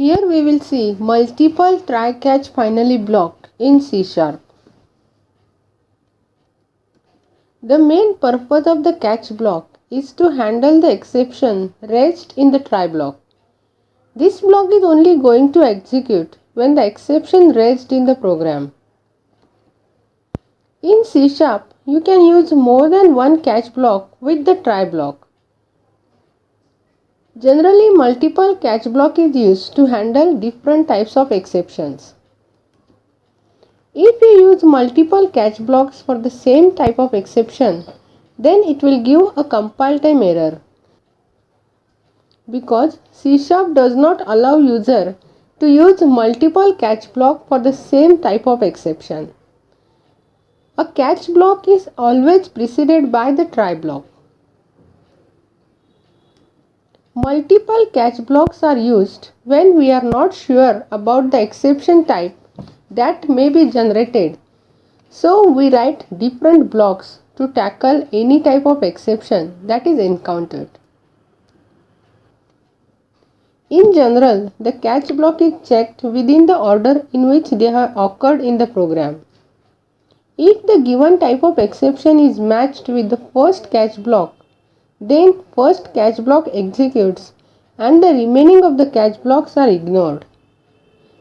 Here we will see multiple try-catch finally blocked in C#. The main purpose of the catch block is to handle the exception raised in the try block. This block is only going to execute when the exception raised in the program. In C#, you can use more than one catch block with the try block. Generally, multiple catch block is used to handle different types of exceptions. If you use multiple catch blocks for the same type of exception, then it will give a compile time error because C# does not allow user to use multiple catch block for the same type of exception. A catch block is always preceded by the try block. Multiple catch blocks are used when we are not sure about the exception type that may be generated. So we write different blocks to tackle any type of exception that is encountered. In general, the catch block is checked within the order in which they have occurred in the program. If the given type of exception is matched with the first catch block, then first catch block executes and the remaining of the catch blocks are ignored.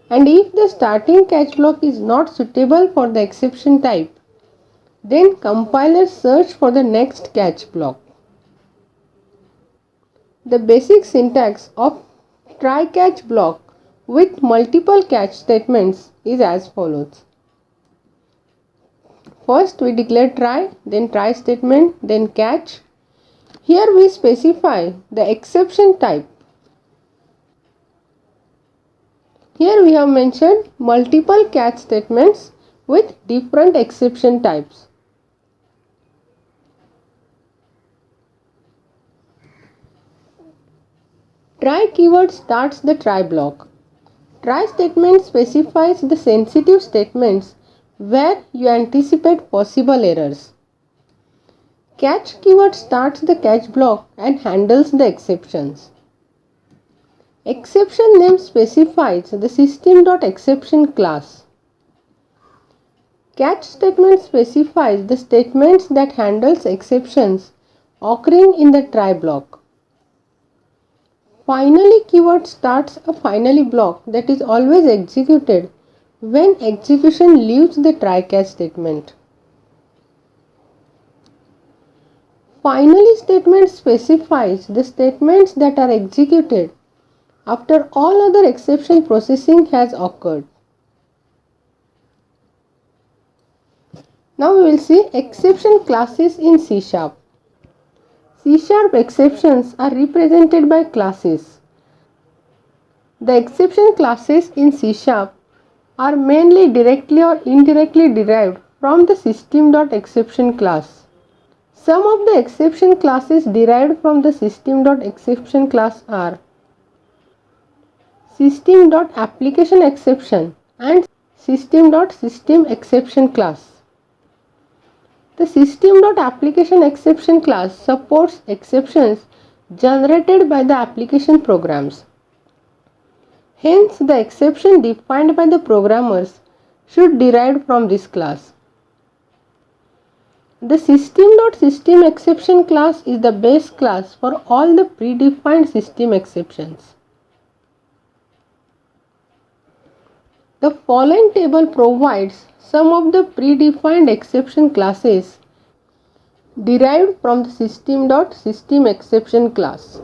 And if the starting catch block is not suitable for the exception type, then compilers search for the next catch block. The basic syntax of try-catch block with multiple catch statements is as follows. First we declare try, then try statement, then catch. Here we specify the exception type. Here we have mentioned multiple catch statements with different exception types. Try keyword starts the try block. Try statement specifies the sensitive statements where you anticipate possible errors. Catch keyword starts the catch block and handles the exceptions. Exception name specifies the system.exception class. Catch statement specifies the statements that handles exceptions occurring in the try block. Finally keyword starts a finally block that is always executed when execution leaves the try catch statement. Finally statement specifies the statements that are executed after all other exception processing has occurred. Now we will see exception classes in C#. C# exceptions are represented by classes. The exception classes in C# are mainly directly or indirectly derived from the system.exception class. Some of the exception classes derived from the system.exception class are system.applicationException and system.systemException class. The system.applicationException class supports exceptions generated by the application programs. Hence, the exception defined by the programmers should derive from this class. The system.systemException class is the base class for all the predefined system exceptions. The following table provides some of the predefined exception classes derived from the system.systemException class.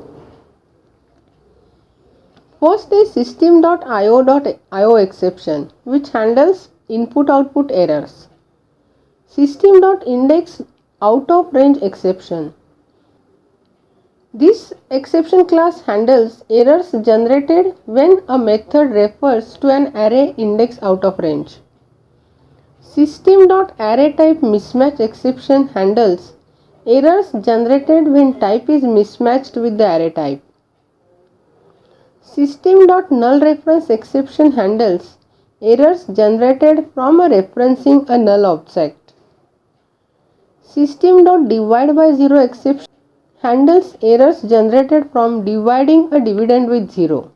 First is system.io exception, which handles input-output errors. System.index out of range exception. This exception class handles errors generated when a method refers to an array index out of range. System.arrayType mismatch exception handles errors generated when type is mismatched with the array type. System.nullReference exception handles errors generated from a referencing a null object. System.divideByZero exception handles errors generated from dividing a dividend with 0.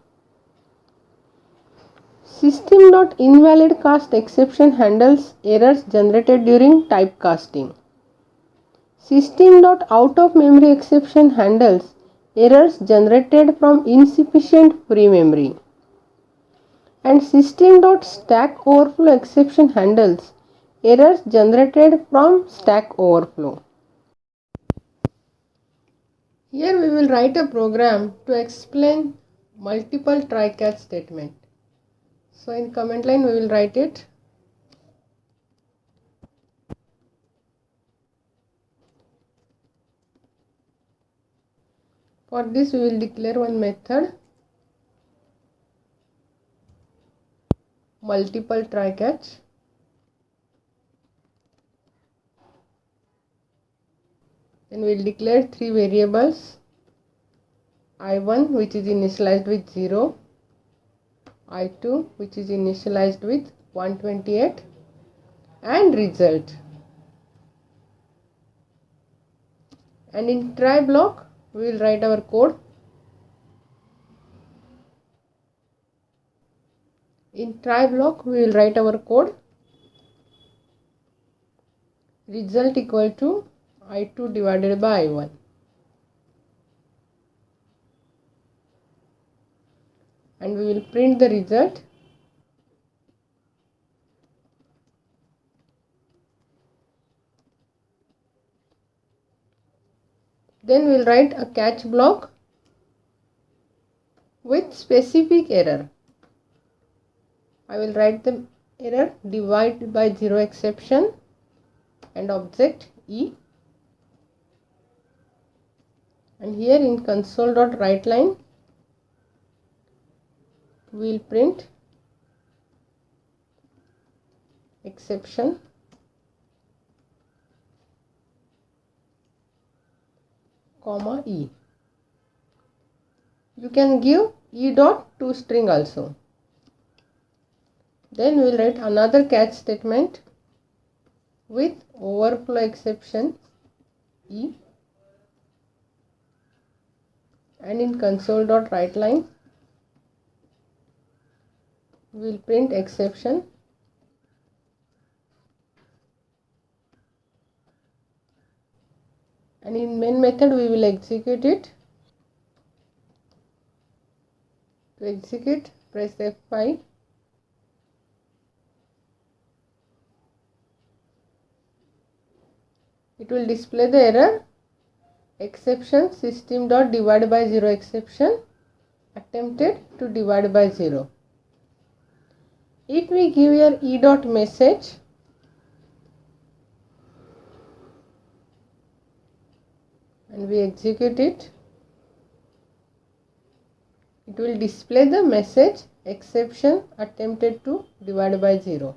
System.invalidCast exception handles errors generated during typecasting. System.outOfMemory exception handles errors generated from insufficient free memory. And System.stackOverflow exception handles errors generated from stack overflow. Here we will write a program to explain multiple try-catch statement. So in command line we will write it. For this we will declare one method, multiple try-catch. Then we will declare three variables, I1 which is initialized with 0, I2 which is initialized with 128 and result. And in try block we will write our code. In try block we will write our code, result equal to I2 divided by I1. And we will print the result. Then we will write a catch block with specific error. I will write the error divide by 0 exception and object E. And here in console.writeLine we will print exception comma E. You can give E dot toString also. Then we will write another catch statement with overflow exception E. And in console.writeLine we will print exception. And in main method we will execute it. To execute, press F5. It will display the error, exception system.divide by 0 exception attempted to divide by 0. If we give here E dot message, and we execute it, it will display the message exception attempted to divide by 0.